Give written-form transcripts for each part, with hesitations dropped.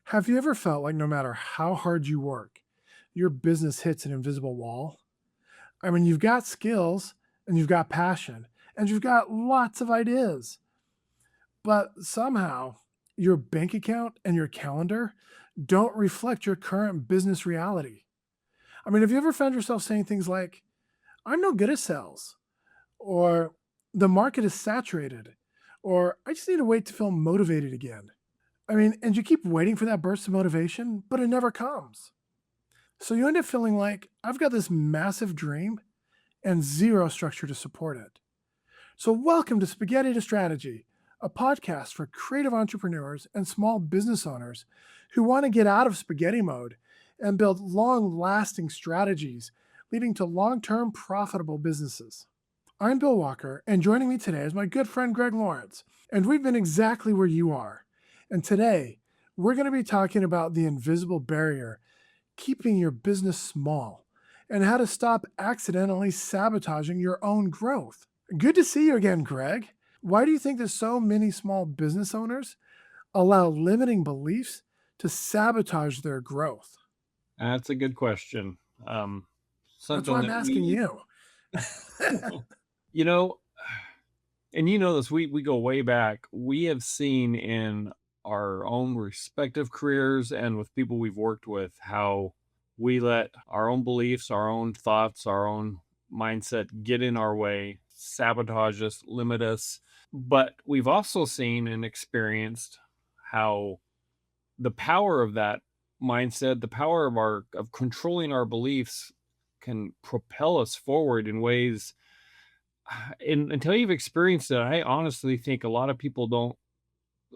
Have you ever felt like no matter how hard you work, your business hits an invisible wall? I mean, you've got skills and you've got passion and you've got lots of ideas, but somehow your bank account and your calendar don't reflect your current business reality. I mean, have you ever found yourself saying things like, I'm no good at sales, or the market is saturated, or I just need to wait to feel motivated again? I mean, and you keep waiting for that burst of motivation, but it never comes. So you end up feeling like I've got this massive dream and zero structure to support it. So, welcome to Spaghetti to Strategy, a podcast for creative entrepreneurs and small business owners who want to get out of spaghetti mode and build long lasting strategies leading to long term profitable businesses. I'm Bill Walker, and joining me today is my good friend Greg Lawrence, and we've been exactly where you are. And today, we're going to be talking about the invisible barrier keeping your business small and how to stop accidentally sabotaging your own growth. Good to see you again, Greg. Why do you think that so many small business owners allow limiting beliefs to sabotage their growth? That's a good question. That's why Something I'm that asking you. you know, and you know this, we go way back. We have seen in our own respective careers and with people we've worked with how we let our own beliefs, our own thoughts, our own mindset get in our way, sabotage us, limit us. But we've also seen and experienced how the power of that mindset, the power of our of controlling our beliefs can propel us forward in ways and until you've experienced it, I honestly think a lot of people don't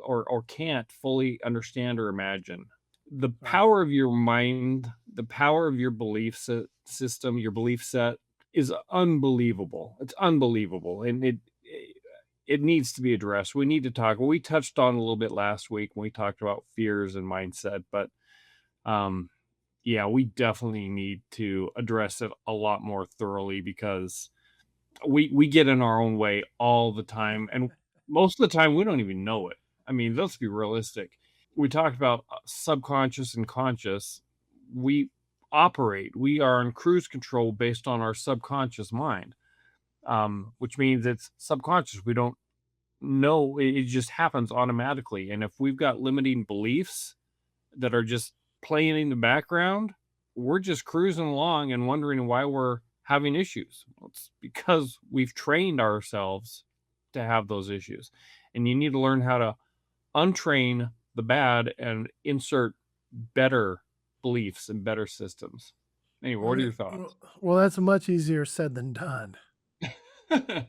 or can't fully understand or imagine. The Right. power of your mind, the power of your system, your belief set is unbelievable. It's unbelievable, and it needs to be addressed. We need to talk. Well, we touched on a little bit last week when we talked about fears and mindset, but um, yeah, we definitely need to address it a lot more thoroughly because we get in our own way all the time, and most of the time we don't even know it. I mean, let's be realistic. We talked about subconscious and conscious. We we are on cruise control based on our subconscious mind, which means it's subconscious. We don't know, it just happens automatically. And if we've got limiting beliefs that are just playing in the background, we're just cruising along and wondering why we're having issues. Well, it's because we've trained ourselves to have those issues. And you need to learn how to untrain the bad and insert better beliefs and better systems. Anyway, what are Okay. your thoughts? Well, that's much easier said than done. I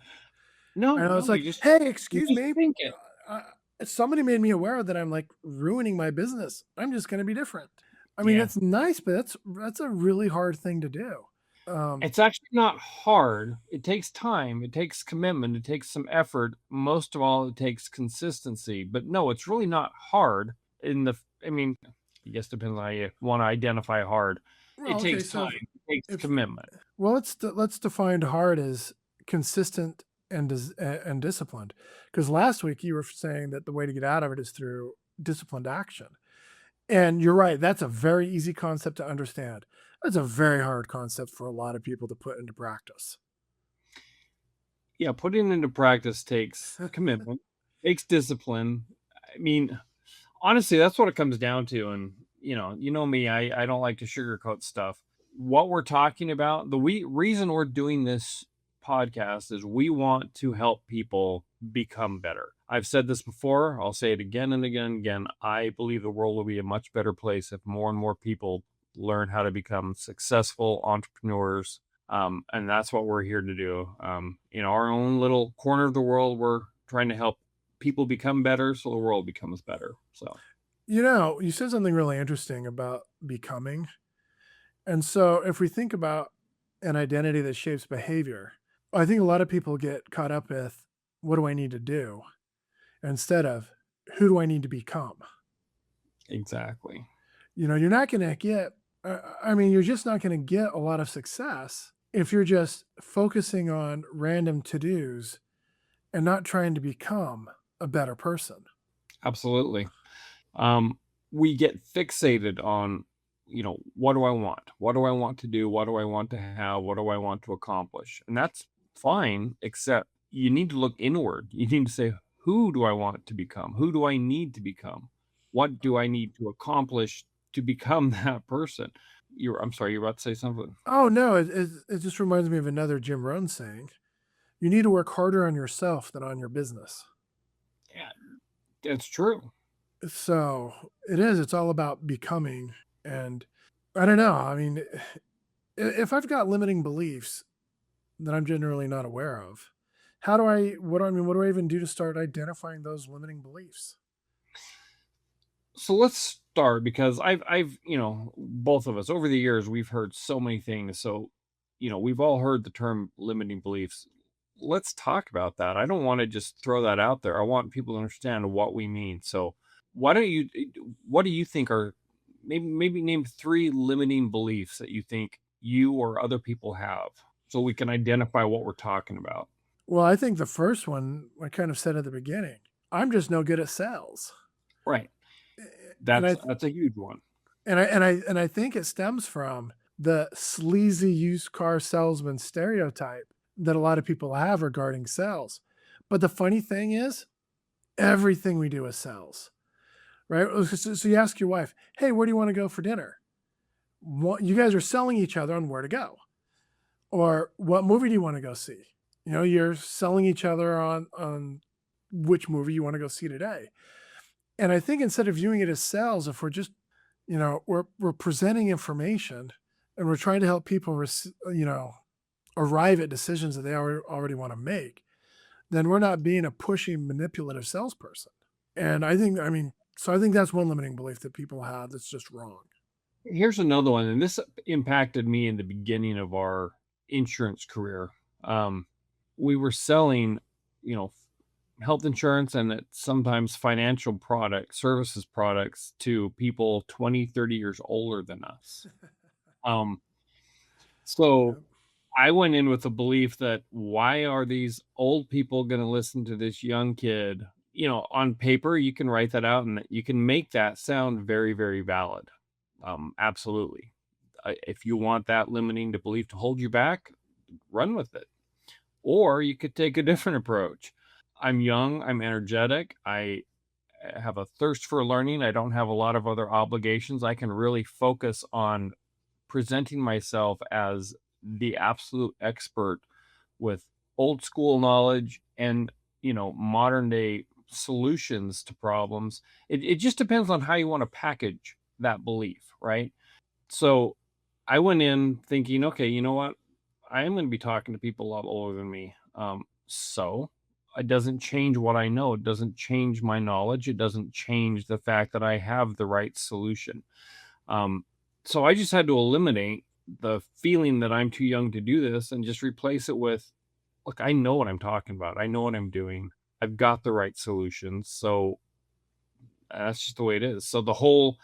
No, know it's no, like, hey, you excuse just me. think it. Uh, Somebody made me aware that I'm like ruining my business. I'm just going to be different. I mean, Yeah. that's nice, but that's a really hard thing to do. Um, It's actually not hard. It takes time, it takes commitment, it takes some effort. Most of all, it takes consistency. But no, it's really not hard in the I mean, I guess depends on how you wanna identify hard. It well, okay, takes so time, it takes if commitment. well, let's define hard as consistent and disciplined. Because last week you were saying that the way to get out of it is through disciplined action. And you're right, that's a very easy concept to understand. That's a very hard concept for a lot of people to put into practice. Yeah, putting into practice takes commitment, takes discipline. I mean, honestly, that's what it comes down to, and, you know me, I don't like to sugarcoat stuff. What we're talking about, reason we're doing this podcast is we want to help people become better. I've said this before, I'll say it again and again and again. I believe the world will be a much better place if more and more people learn how to become successful entrepreneurs, and that's what we're here to do. In our own little corner of the world, we're trying to help people become better so the world becomes better. So, You know, you said something really interesting about becoming. And so if we think about an identity that shapes behavior, I think a lot of people get caught up with what do I need to do instead of who do I need to become? exactly. You know, you're not going to get, I mean, you're just not going to get a lot of success if you're just focusing on random to dos and not trying to become a better person. Absolutely. Um, we get fixated on, what do I want? What do I want to do? What do I want to have? What do I want to accomplish? And that's fine, except you need to look inward. You need to say, who do I want to become? Who do I need to become? What do I need to accomplish to become that person? I'm sorry, you're about to say something. Oh no, it just reminds me of another Jim Rohn saying: "You need to work harder on yourself than on your business." Yeah, that's true. So it is. It's all about becoming, and I don't know. I mean, if I've got limiting beliefs that I'm generally not aware of, how do I? What do I mean? What do I even do to start identifying those limiting beliefs? So let's start because both of us over the years we've heard so many things. So, we've all heard the term limiting beliefs. Let's talk about that. I don't want to just throw that out there. I want people to understand what we mean. So, why don't you what do you think are maybe name 3 limiting beliefs that you think you or other people have so we can identify what we're talking about. Well, I think the first one I kind of said at the beginning. I'm just no good at sales, Right. and I That's a huge one. and I think it stems from the sleazy used car salesman stereotype that a lot of people have regarding sales. But the funny thing is, everything we do is sales, right? So you ask your wife, "Hey, where do you want to go for dinner?" You guys are selling each other on where to go, or what movie do you want to go see? You're selling each other on which movie you want to go see today. And I think instead of viewing it as sales, if we're just, we're presenting information and we're trying to help people, arrive at decisions that they already want to make, then we're not being a pushy, manipulative salesperson. And so I think that's one limiting belief that people have that's just wrong. Here's another one, and this impacted me in the beginning of our insurance career. Um, we were selling, health insurance and sometimes financial products, services products to people 20, 30 years older than us. Um, so Yep. I went in with the belief that why are these old people going to listen to this young kid? On paper, you can write that out and you can make that sound very, very valid. Absolutely. If you want that limiting to belief to hold you back, run with it. Or you could take a different approach. I'm young, I'm energetic, I have a thirst for learning, I don't have a lot of other obligations. I can really focus on presenting myself as the absolute expert with old school knowledge and, modern day solutions to problems. It just depends on how you want to package that belief, right? So I went in thinking, okay, you know what? I am going to be talking to people a lot older than me. So it doesn't change what I know. It doesn't change my knowledge. It doesn't change the fact that I have the right solution. Um, so I just had to eliminate the feeling that I'm too young to do this and just replace it with, look, I know what I'm talking about. I know what I'm doing. I've got the right solutions. So that's just the way it is. So the whole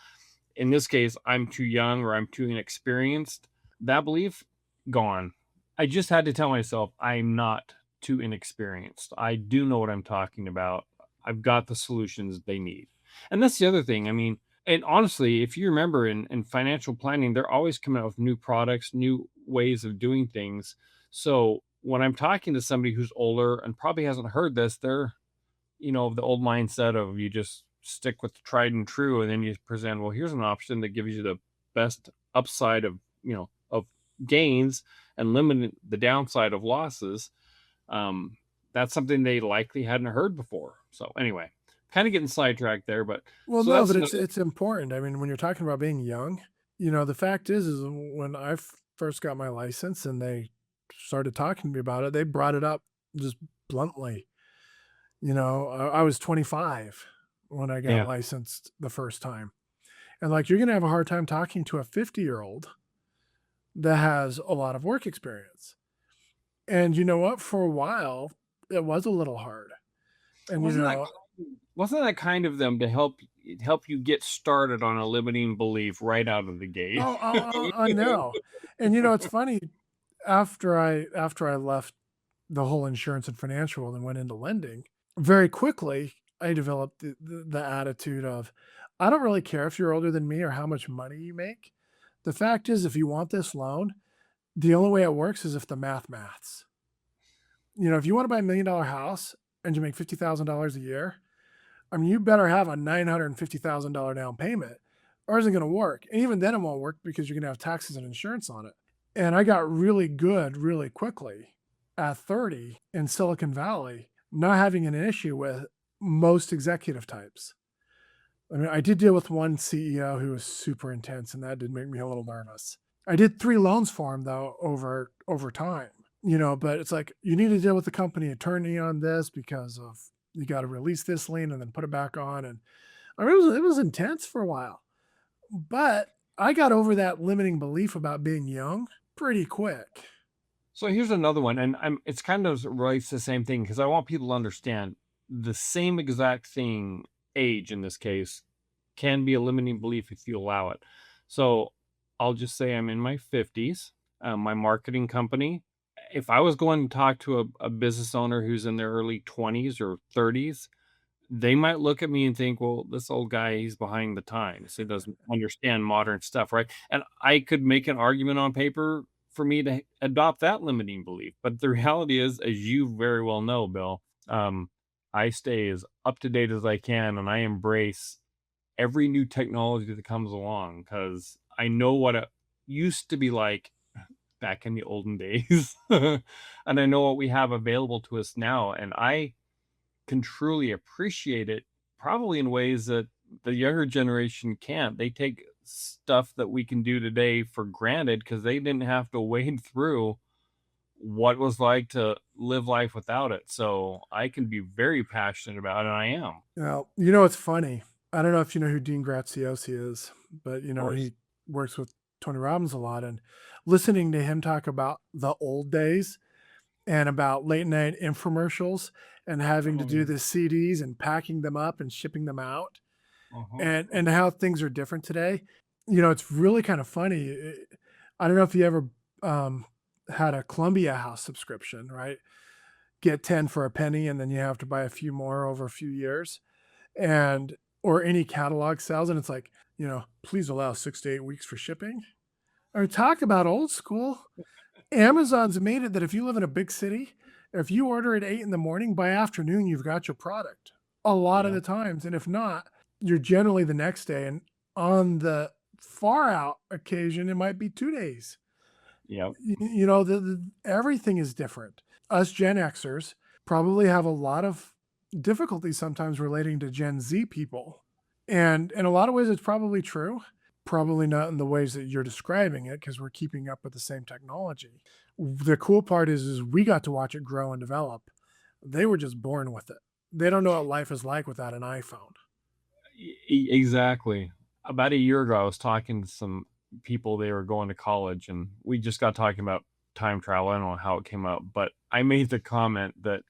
in this case, I'm too young or I'm too inexperienced, that belief gone. I just had to tell myself I'm not too inexperienced. I do know what I'm talking about. I've got the solutions they need. And that's the other thing. I mean, and honestly, if you remember in financial planning, they're always coming out with new products, new ways of doing things. So when I'm talking to somebody who's older and probably hasn't heard this, they're the old mindset of you just stick with the tried and true, and then you present, well, here's an option that gives you the best upside of gains and limit the downside of losses. Um, that's something they likely hadn't heard before. So anyway, kind of getting sidetracked there, but Well, so no, that's but another. it's important. I mean, when you're talking about being young, the fact is when I first got my license and they started talking to me about it, they brought it up just bluntly. I was 25 when I got Yeah. licensed the first time. And like, you're going to have a hard time talking to a 50-year-old that has a lot of work experience. And you know what? For a while, it was a little hard. And, Wasn't that wasn't that kind of them to help you get started on a limiting belief right out of the gate? I know. And, it's funny. After I left the whole insurance and financial world and went into lending, very quickly I developed the attitude of I don't really care if you're older than me or how much money you make. The fact is, if you want this loan, the only way it works is if the maths. If you want to buy $1 million house and you make $50,000 a year, I mean, you better have a $950,000 down payment or it isn't going to work. And even then, it won't work because you're going to have taxes and insurance on it. And I got really good really quickly at 30 in Silicon Valley, not having an issue with most executive types. I mean, I did deal with one CEO who was super intense, and that did make me a little nervous. I did 3 loans for him though over time, but it's like you need to deal with the company attorney on this because of you got to release this lien and then put it back on. And I mean, it was intense for a while, but I got over that limiting belief about being young pretty quick. So here's another one, and it's kind of relates to the same thing because I want people to understand the same exact thing. Age in this case can be a limiting belief if you allow it. So I'll just say I'm in my 50s. My marketing company, if I was going to talk to a business owner who's in their early 20s or 30s, they might look at me and think, well, this old guy, he's behind the times. He doesn't understand modern stuff, right? And I could make an argument on paper for me to adopt that limiting belief. But the reality is, as you very well know, Bill, I stay as up to date as I can and I embrace every new technology that comes along because I know what it used to be like back in the olden days. And I know what we have available to us now. And I can truly appreciate it probably in ways that the younger generation can't. They take stuff that we can do today for granted because they didn't have to wade through what it was like to live life without it. So I can be very passionate about it. And I am, of It's funny. I don't know if you know who Dean Graziosi is, but course. he works with Tony Robbins a lot, and listening to him talk about the old days and about late night infomercials and having to do Oh, the CDs and packing them up and shipping them out uh-huh. and how things are different today. It's really kind of funny. I don't know if you ever um, had a Columbia House subscription, right? Get 10 for a penny and then you have to buy a few more over a few years, and or any catalog sales, and it's like, please allow 6 to 8 weeks for shipping. Or talk about old school. Amazon's made it that if you live in a big city, if you order at 8 in the morning, by afternoon you've got your product a lot of Yeah. the times. And if not, you're generally the next day. And on the far out occasion, it might be 2 days. Yep. Everything is different. Us Gen Xers probably have a lot of difficulty sometimes relating to Gen Z people. And in a lot of ways, it's probably true. Probably not in the ways that you're describing it because we're keeping up with the same technology. The cool part is we got to watch it grow and develop. They were just born with it. They don't know what life is like without an iPhone. Exactly. About a year ago, I was talking to some people. They were going to college, and we just got talking about time travel. I don't know how it came up, but I made the comment that,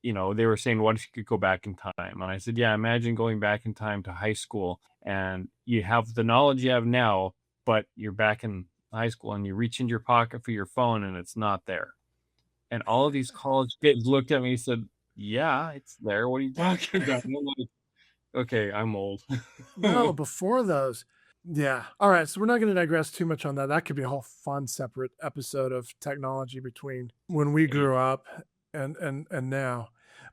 they were saying, what if you could go back in time? And I said, yeah, imagine going back in time to high school and you have the knowledge you have now, but you're back in high school and you reach into your pocket for your phone and it's not there. And all of these college kids looked at me and said, yeah, it's there. What are you talking about? And I'm like, okay, I'm old. No, before those. Yeah. All right. So we're not going to digress too much on that. That could be a whole fun separate episode of technology between when we Hey, grew up and now.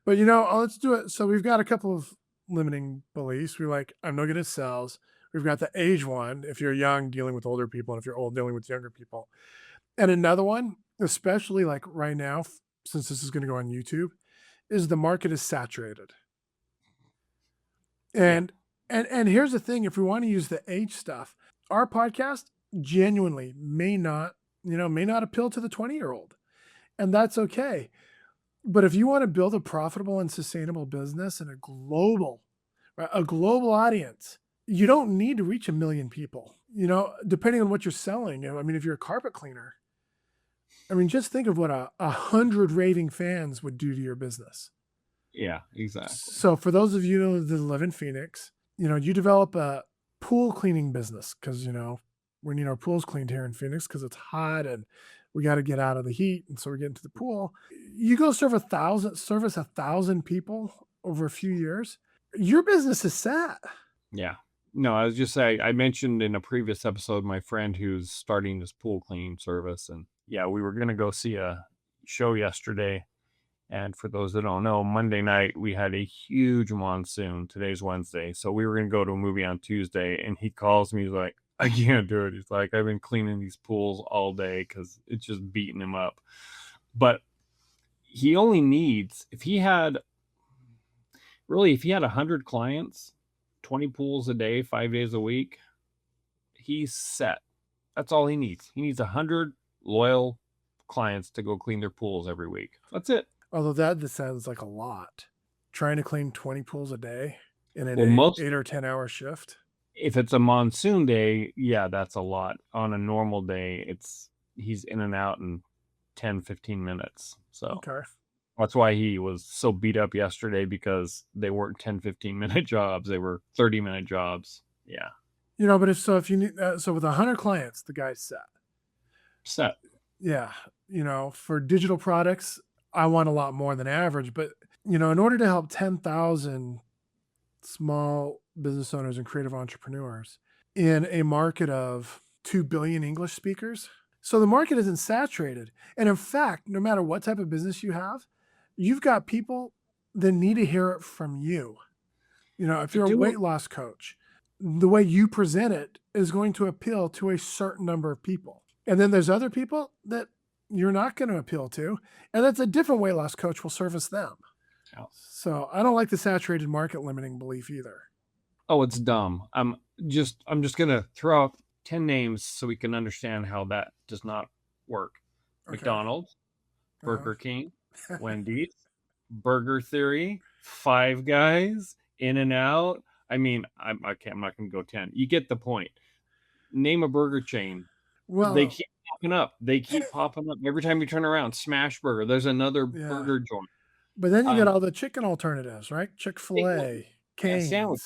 But let's do it. So we've got a couple of limiting beliefs. We like I'm no good at sales. We've got the age one, if you're young dealing with older people, and if you're old dealing with younger people. And another one, especially like right now, since this is going to go on YouTube, is the market is saturated. yeah, And here's the thing, if we want to use the age stuff, our podcast genuinely may not appeal to the 20-year-old. And that's okay. But if you want to build a profitable and sustainable business and a global audience, you don't need to reach 1 million people. Depending on what you're selling. I mean, if you're a carpet cleaner, I mean, just think of what 100 raving fans would do to your business. yeah, exactly. So for those of you that live in Phoenix, you develop a pool cleaning business because, we need our pools cleaned here in Phoenix because it's hot and we got to get out of the heat. And so we're getting to the pool. You go service 1,000 people over a few years. Your business is set. Yeah. No, I was just saying, I mentioned in a previous episode my friend who's starting this pool cleaning service. And yeah, we were going to go see a show yesterday. And for those that don't know, Monday night we had a huge monsoon. Today's Wednesday. So we were going to go to a movie on Tuesday. And he calls me, he's like, I can't do it. He's like, I've been cleaning these pools all day because it's just beating him up. But he only needs, if he had 100 clients, 20 pools a day, 5 days a week, he's set. That's all he needs. He needs 100 loyal clients to go clean their pools every week. That's it. Although that sounds like a lot. Trying to clean 20 pools a day in an Well, eight or 10-hour shift. if it's a monsoon day, yeah, that's a lot. On a normal day, he's in and out in 10, 15 minutes. So Okay. that's why he was so beat up yesterday, because they weren't 10, 15-minute jobs. They were 30-minute jobs. Yeah. But if you need, so with 100 clients, the guy's set. Set. Yeah. For digital products, I want a lot more than average, but in order to help 10,000 small business owners and creative entrepreneurs in a market of 2 billion English speakers, so the market isn't saturated. And in fact, no matter what type of business you have, you've got people that need to hear it from you. If you're a weight loss coach, the way you present it is going to appeal to a certain number of people. And then there's other people that you're not going to appeal to, and that's a different weight loss coach will service them. Yeah. So I don't like the saturated market limiting belief either. Oh, it's dumb. I'm just gonna throw out 10 names so we can understand how that does not work. Okay. McDonald's, Burger King, Wendy's, Burger Theory, Five Guys, In-N-Out. I mean, I'm not gonna go 10. You get the point. Name a burger chain. Well, they keep popping up. Every time you turn around. Smash Burger. There's another burger joint. But then you get all the chicken alternatives, right? Chick-fil-A, Cane's. Sandwich.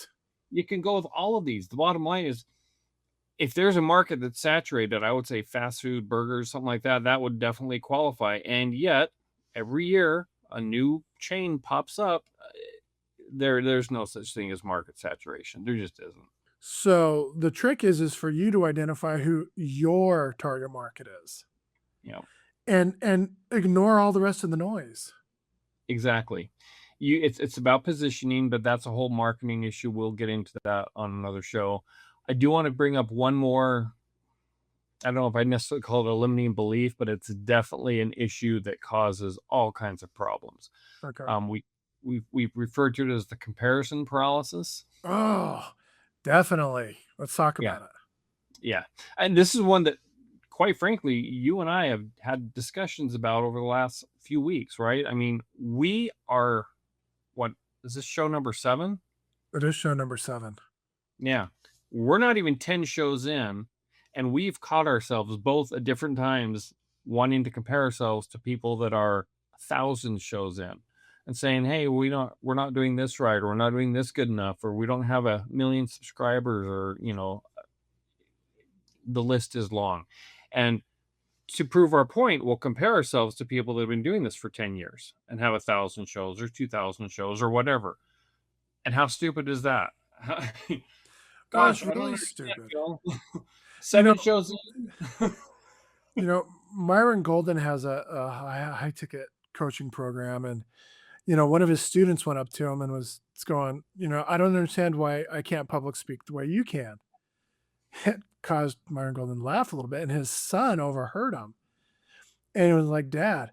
You can go with all of these. The bottom line is, if there's a market that's saturated, I would say fast food, burgers, something like that, that would definitely qualify. And yet, every year, a new chain pops up. There's no such thing as market saturation. There just isn't. So the trick is for you to identify who your target market is. Yeah. And ignore all the rest of the noise. Exactly. It's about positioning, but that's a whole marketing issue. We'll get into that on another show. I do want to bring up one more. I don't know if I necessarily call it a limiting belief, but it's definitely an issue that causes all kinds of problems. Okay. We've referred to it as the comparison paralysis. Oh, definitely. Let's talk about it. Yeah. And this is one that, quite frankly, you and I have had discussions about over the last few weeks, right? I mean, we are, what is this, show number 7? It is show number 7. Yeah. We're not even 10 shows in, and we've caught ourselves both at different times wanting to compare ourselves to people that are 1,000 shows in and saying, hey, we're not doing this right, or we're not doing this good enough, or we don't have 1 million subscribers, or, the list is long. And to prove our point, we'll compare ourselves to people that have been doing this for 10 years and have 1,000 shows or 2,000 shows or whatever. And how stupid is that? Gosh, really stupid. 7 shows in. Myron Golden has a high ticket coaching program, and one of his students went up to him and was going, I don't understand why I can't public speak the way you can. It caused Myron Golden to laugh a little bit, and his son overheard him. And it was like, Dad,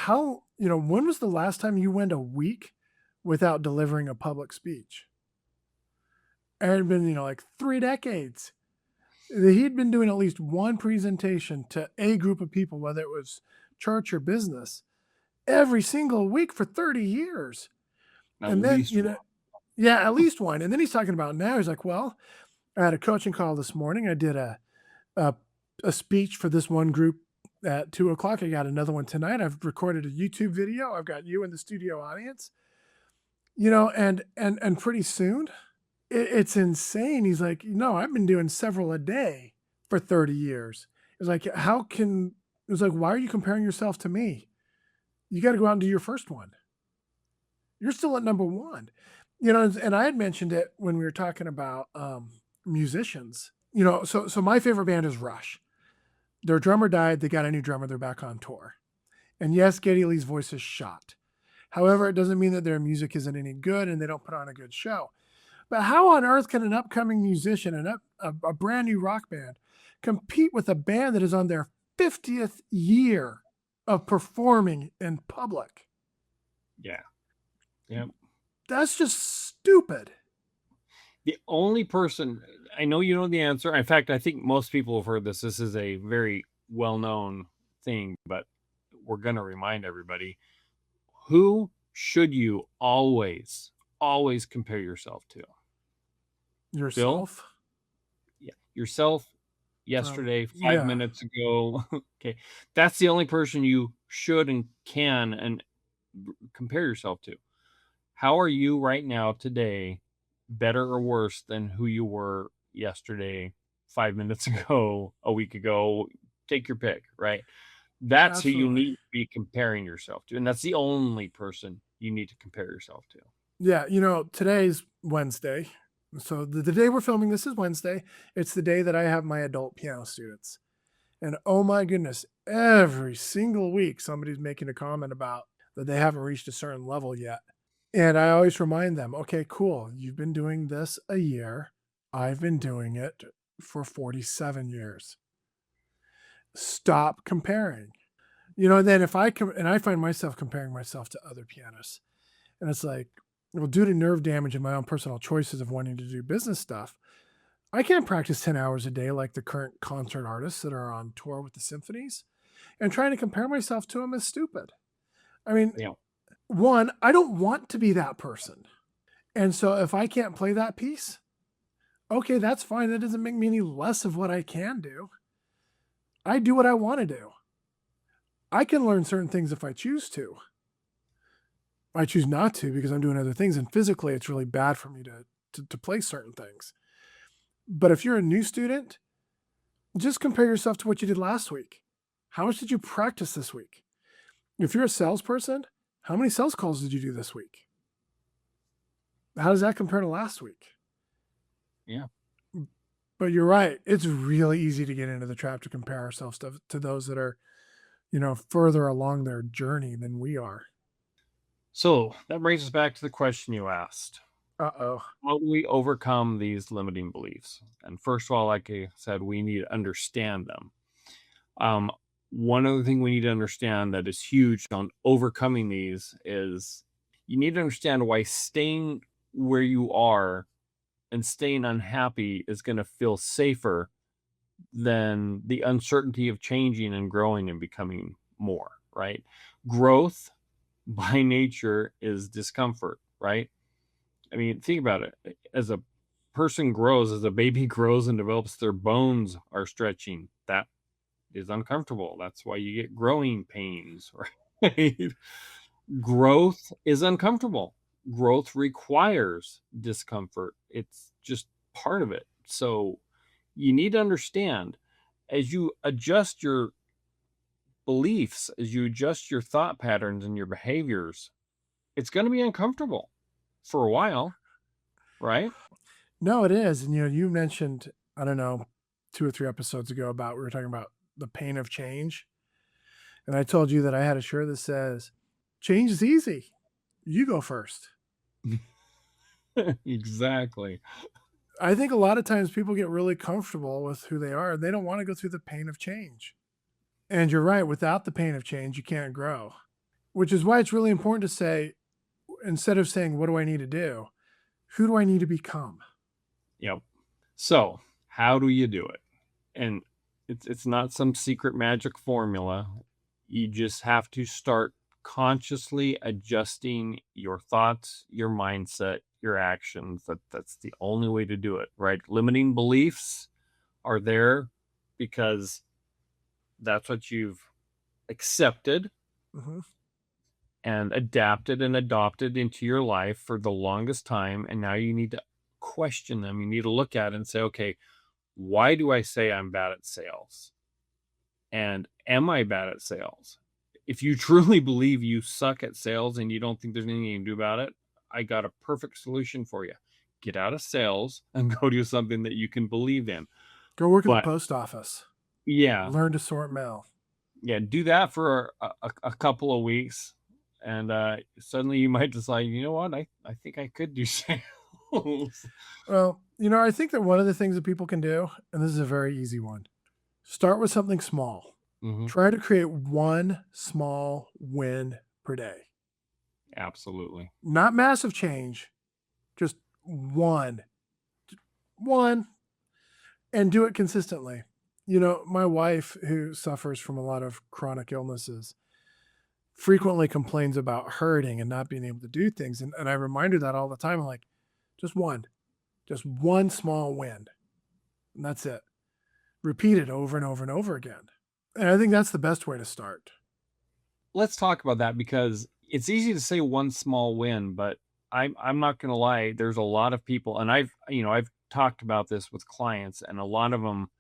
when was the last time you went a week without delivering a public speech? And it had been, like 3 decades. He'd been doing at least one presentation to a group of people, whether it was church or business, every single week for 30 years. At least one. And then he's talking about now, he's like, well, I had a coaching call this morning. I did a speech for this one group at 2:00. I got another one tonight. I've recorded a YouTube video. I've got you in the studio audience, and pretty soon it's insane. He's like, I've been doing several a day for 30 years. It's like, why are you comparing yourself to me? You got to go out and do your first one. You're still at number 1. And I had mentioned it when we were talking about musicians. So my favorite band is Rush. Their drummer died. They got a new drummer. They're back on tour. And yes, Geddy Lee's voice is shot. However, it doesn't mean that their music isn't any good and they don't put on a good show. But how on earth can an upcoming musician and a brand new rock band compete with a band that is on their 50th year of performing in public? Yeah. Yeah. That's just stupid. The only person, I know you know the answer. In fact, I think most people have heard this. This is a very well-known thing, but we're going to remind everybody. Who should you always, always compare yourself to? Bill? Yourself? Yeah. Yourself yesterday, 5 Yeah, minutes ago. Okay. That's the only person you should and can and compare yourself to. How are you right now today, better or worse than who you were yesterday, 5 minutes ago, a week ago? Take your pick, right? That's who you absolutely. need to be comparing yourself to. And that's the only person you need to compare yourself to. Yeah, today's Wednesday. So the day we're filming this is Wednesday. It's the day that I have my adult piano students. And oh my goodness, every single week somebody's making a comment about that they haven't reached a certain level yet. And I always remind them, okay, cool. You've been doing this a year. I've been doing it for 47 years. Stop comparing. And then if and I find myself comparing myself to other pianists, and it's like, well, due to nerve damage and my own personal choices of wanting to do business stuff, I can't practice 10 hours a day like the current concert artists that are on tour with the symphonies. And trying to compare myself to them is stupid. I mean, Yeah. one, I don't want to be that person. And so if I can't play that piece, okay, that's fine. That doesn't make me any less of what I can do. I do what I want to do. I can learn certain things if I choose to. I choose not to because I'm doing other things. And physically, it's really bad for me to play certain things. But if you're a new student, just compare yourself to what you did last week. How much did you practice this week? If you're a salesperson, how many sales calls did you do this week? How does that compare to last week? Yeah. But you're right. It's really easy to get into the trap to compare ourselves to those that are, further along their journey than we are. So that brings us back to the question you asked. Uh-oh. How do we overcome these limiting beliefs? And first of all, like I said, we need to understand them. One other thing we need to understand that is huge on overcoming these is you need to understand why staying where you are and staying unhappy is going to feel safer than the uncertainty of changing and growing and becoming more, right? Growth by nature is discomfort, right? I mean, think about it. As a person grows, as a baby grows and develops, their bones are stretching. That is uncomfortable. That's why you get growing pains, right? Growth is uncomfortable. Growth requires discomfort. It's just part of it. So you need to understand as you adjust your beliefs, as you adjust your thought patterns and your behaviors, it's going to be uncomfortable for a while, right? No, it is. And you mentioned, I don't know, 2 or 3 episodes ago about we were talking about the pain of change. And I told you that I had a shirt that says, change is easy. You go first. Exactly. I think a lot of times people get really comfortable with who they are. They don't want to go through the pain of change. And you're right, without the pain of change, you can't grow, which is why it's really important to say, instead of saying, what do I need to do? Who do I need to become? Yep. So, how do you do it? And it's not some secret magic formula. You just have to start consciously adjusting your thoughts, your mindset, your actions. That's the only way to do it, right? Limiting beliefs are there because that's what you've accepted Mm-hmm. and adapted and adopted into your life for the longest time. And now you need to question them. You need to look at it and say, okay, why do I say I'm bad at sales? And am I bad at sales? If you truly believe you suck at sales and you don't think there's anything you can do about it, I got a perfect solution for you. Get out of sales and go do something that you can believe in. Go work at the But post office. yeah, Learn to sort mail. yeah, do that for a couple of weeks, and suddenly you might decide, you know what, I think I could do sales. Well, I think that one of the things that people can do, and this is a very easy one, start with something small. Hmm. Try to create one small win per day. Absolutely. Not massive change, just one. One, and do it consistently. My wife, who suffers from a lot of chronic illnesses, frequently complains about hurting and not being able to do things. And I remind her that all the time. I'm like, just one small win. And that's it. Repeat it over and over and over again. And I think that's the best way to start. Let's talk about that, because it's easy to say one small win, but I'm not going to lie. There's a lot of people, and I've talked about this with clients, and a lot of them,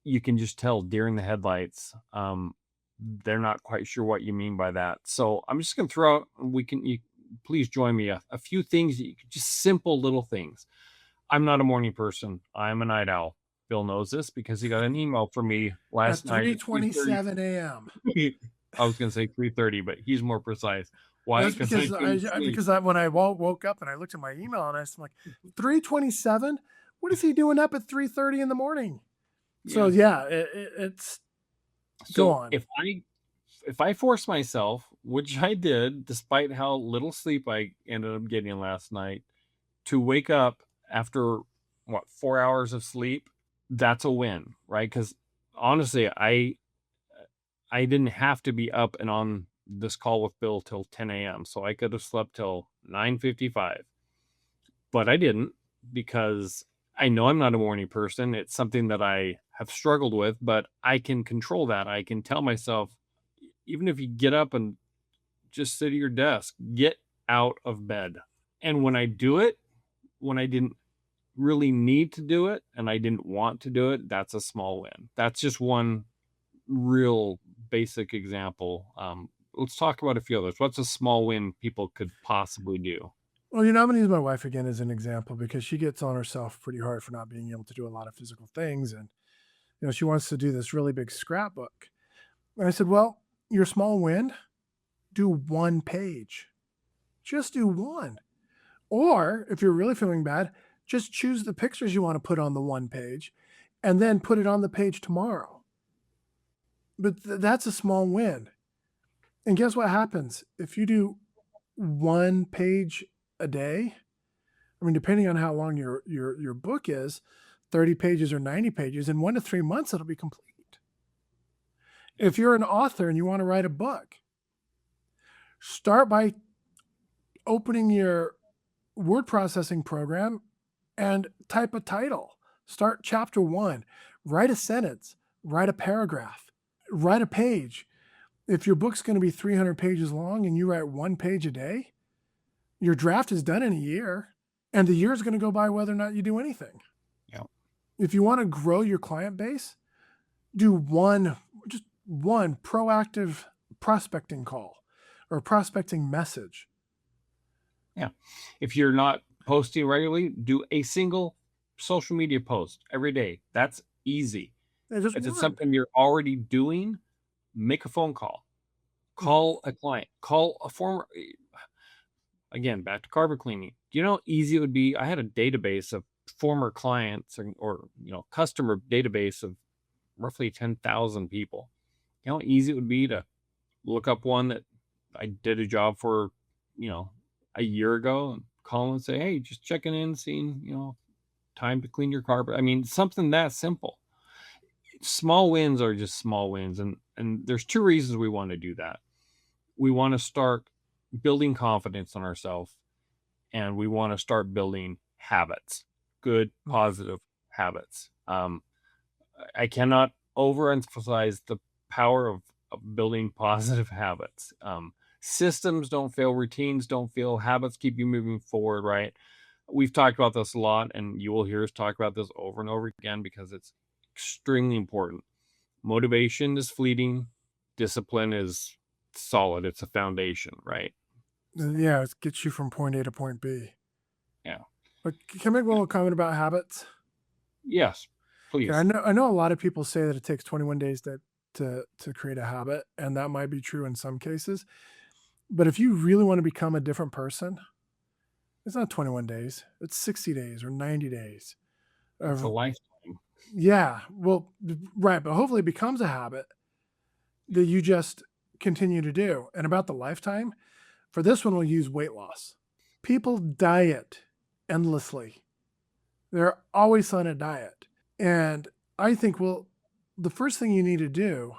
you can just tell deer in the headlights. They're not quite sure what you mean by that. So I'm just going to throw out, you please join me, a few things that you could, just simple little things. I'm not a morning person. I'm a night owl. Bill knows this because he got an email from me At last night at 3:30. 3:27 a.m. I was going to say 3:30, but he's more precise. Why? That's Because I because couldn't sleep. when I woke up and I looked at my email and I was like, 3:27. What is he doing up at 3:30 in the morning? So Yeah. yeah, it's go So on. if I force myself, which I did, despite how little sleep I ended up getting last night, to wake up after what, 4 hours of sleep, that's a win, right? Because honestly, I didn't have to be up and on this call with Bill till 10 a.m. So I could have slept till 9:55, but I didn't, because I know I'm not a morning person. It's something that I have struggled with, but I can control that. I can tell myself, even if you get up and just sit at your desk, get out of bed. And when I do it, when I didn't really need to do it and I didn't want to do it, that's a small win. That's just one real basic example. Let's talk about a few others. What's a small win people could possibly do? Well, I'm going to use my wife again as an example because she gets on herself pretty hard for not being able to do a lot of physical things. And, she wants to do this really big scrapbook. And I said, well, your small win, do one page. Just do one. Or if you're really feeling bad, just choose the pictures you want to put on the one page and then put it on the page tomorrow. But that's a small win. And guess what happens? If you do one page a day, I mean, depending on how long your book is, 30 pages or 90 pages, in 1 to 3 months, it'll be complete. If you're an author and you want to write a book, start by opening your word processing program and type a title. Start chapter 1, write a sentence, write a paragraph, write a page. If your book's going to be 300 pages long and you write one page a day, your draft is done in a year, and the year is going to go by whether or not you do anything. Yeah. If you want to grow your client base, do just one proactive prospecting call or prospecting message. Yeah. If you're not posting regularly, do a single social media post every day. That's easy. Just If it's one. something you're already doing, make a phone call. Call a client. Call a former. Again, back to carpet cleaning. Do you know how easy it would be? I had a database of former clients, or customer database of roughly 10,000 people. You know how easy it would be to look up one that I did a job for, a year ago, and call and say, hey, just checking in, seeing, time to clean your carpet. I mean, something that simple. Small wins are just small wins. And there's two reasons we want to do that. We want to start building confidence in ourselves, and we want to start building habits, good, positive habits. I cannot overemphasize the power of building positive habits. Systems don't fail, routines don't fail, habits keep you moving forward, right? We've talked about this a lot, and you will hear us talk about this over and over again because it's extremely important. Motivation is fleeting, discipline is solid, it's a foundation, right? Yeah, it gets you from point A to point B. Yeah. But can I make one little comment about habits? Yes, Okay, please. I know a lot of people say that it takes 21 days to create a habit, and that might be true in some cases. But if you really want to become a different person, it's not 21 days. It's 60 days or 90 days It's a of lifetime. yeah, well, right, but hopefully it becomes a habit that you just continue to do. And about the lifetime, for this one we'll use weight loss. People diet endlessly. They're always on a diet. And I think, well, the first thing you need to do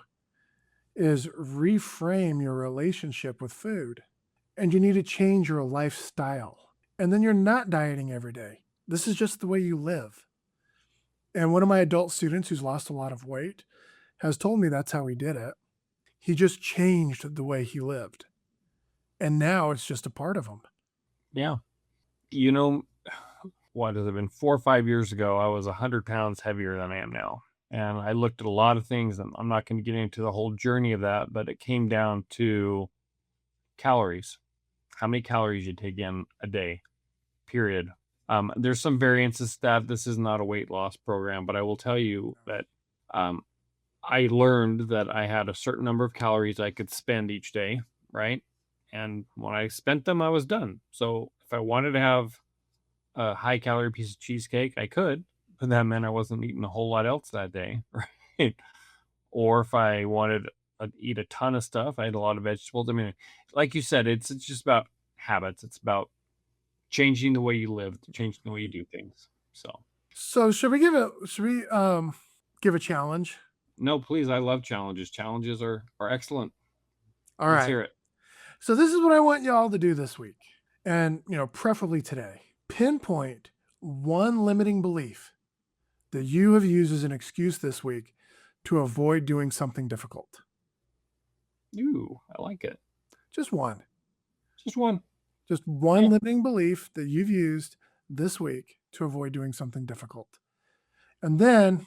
is reframe your relationship with food. And you need to change your lifestyle. And then you're not dieting every day. This is just the way you live. And one of my adult students who's lost a lot of weight has told me that's how he did it. He just changed the way he lived. And now it's just a part of him. Yeah. You know, what has it been? 4 or 5 years ago, I was 100 pounds heavier than I am now. And I looked at a lot of things, and I'm not going to get into the whole journey of that, but it came down to calories. How many calories you take in a day, period. There's some variances that this is not a weight loss program, but I will tell you that um, I learned that I had a certain number of calories I could spend each day, right? And when I spent them, I was done. So if I wanted to have a high calorie piece of cheesecake, I could, but that meant I wasn't eating a whole lot else that day, right? Or if I wanted to eat a ton of stuff, I had a lot of vegetables. I mean, like you said, it's just about habits. It's about changing the way you live, changing the way you do things. So, So should we give a challenge? no, please, I love challenges. Challenges are excellent. All Let's right. hear it. So this is what I want y'all to do this week. And, preferably today. Pinpoint one limiting belief that you have used as an excuse this week to avoid doing something difficult. Ooh, I like it. Just one. Just one. Just one Yeah. limiting belief that you've used this week to avoid doing something difficult. And then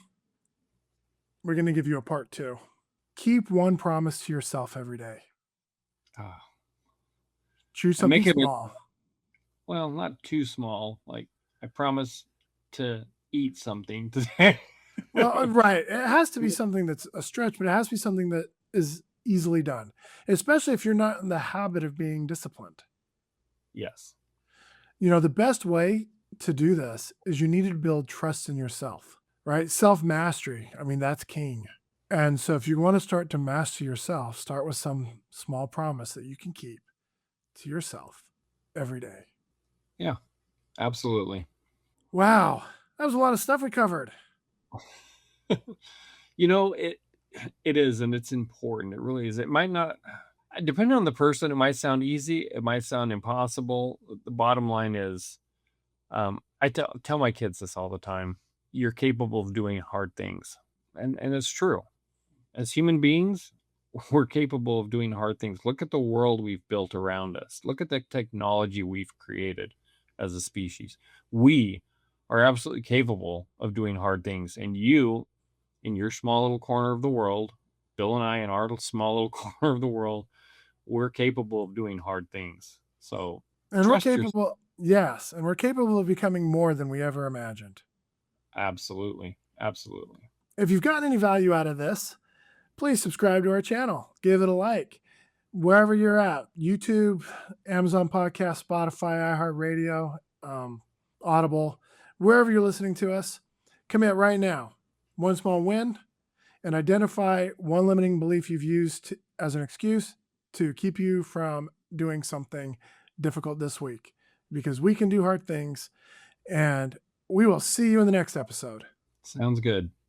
we're going to give you a part two. Keep one promise to yourself every day. Ah, Choose and something make it small. well, not too small. Like I promise to eat something today. Well, right. It has to be something that's a stretch, but it has to be something that is easily done, especially if you're not in the habit of being disciplined. Yes. The best way to do this is you need to build trust in yourself, right? Self mastery. I mean, that's king. And so if you want to start to master yourself, start with some small promise that you can keep to yourself every day. Yeah. Absolutely. Wow. That was a lot of stuff we covered. You know, it is, and it's important. It really is. It might not, depending on the person, it might sound easy. It might sound impossible. The bottom line is, I tell my kids this all the time. You're capable of doing hard things, and it's true. As human beings, we're capable of doing hard things. Look at the world we've built around us. Look at the technology we've created as a species. We are absolutely capable of doing hard things, and you in your small little corner of the world, Bill and I in our small little corner of the world, we're capable of doing hard things. So And we're trust yourself. capable, yes, and we're capable of becoming more than we ever imagined. Absolutely. Absolutely. If you've gotten any value out of this, please subscribe to our channel, give it a like. Wherever you're at, YouTube, Amazon Podcast, Spotify, iHeartRadio, Audible, wherever you're listening to us, commit right now. One small win, and identify one limiting belief you've used as an excuse to keep you from doing something difficult this week. Because we can do hard things, and we will see you in the next episode. Sounds good.